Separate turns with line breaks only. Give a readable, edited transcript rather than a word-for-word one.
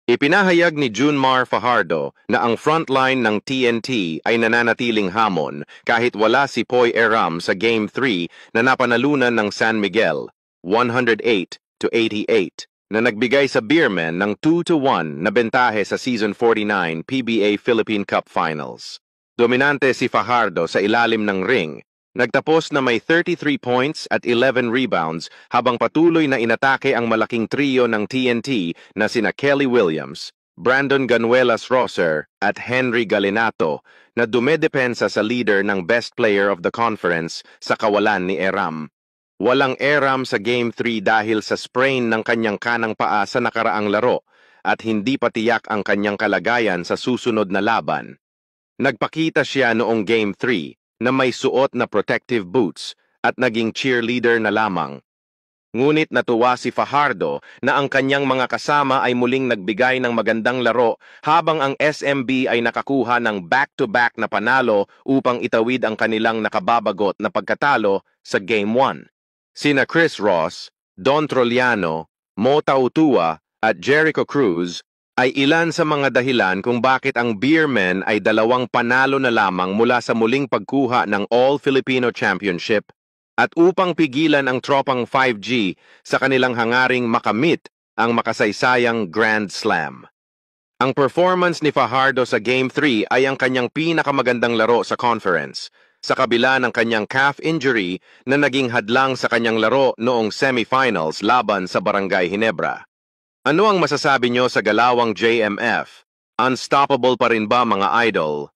Ipinahayag ni Junmar Fajardo na ang frontline ng TNT ay nananatiling hamon kahit wala si Poy Eram sa Game 3 na napanalunan ng San Miguel, 108-88, na nagbigay sa Beermen ng 2-1 na bentahe sa Season 49 PBA Philippine Cup Finals. Dominante si Fajardo sa ilalim ng ring. Nagtapos na may 33 points at 11 rebounds habang patuloy na inatake ang malaking trio ng TNT na sina Kelly Williams, Brandon Ganuelas-Rosser at Henry Galinato na dumedepensa sa leader ng Best Player of the Conference sa kawalan ni Eram. Walang Eram sa Game 3 dahil sa sprain ng kanyang kanang paa sa nakaraang laro at hindi pa tiyak ang kanyang kalagayan sa susunod na laban. Nagpakita siya noong Game 3 na may suot na protective boots at naging cheerleader na lamang. Ngunit natuwa si Fajardo na ang kanyang mga kasama ay muling nagbigay ng magandang laro habang ang SMB ay nakakuha ng back-to-back na panalo upang itawid ang kanilang nakababagot na pagkatalo sa Game 1. Sina Chris Ross, Don Troliano, Mo Tautua at Jericho Cruz ay ilan sa mga dahilan kung bakit ang Beermen ay 2 panalo na lamang mula sa muling pagkuha ng All-Filipino Championship at upang pigilan ang tropang 5G sa kanilang hangaring makamit ang makasaysayang Grand Slam. Ang performance ni Fajardo sa Game 3 ay ang kanyang pinakamagandang laro sa conference, sa kabila ng kanyang calf injury na naging hadlang sa kanyang laro noong semifinals laban sa Barangay Ginebra. Ano ang masasabi nyo sa galawang JMF? Unstoppable pa rin ba mga idol?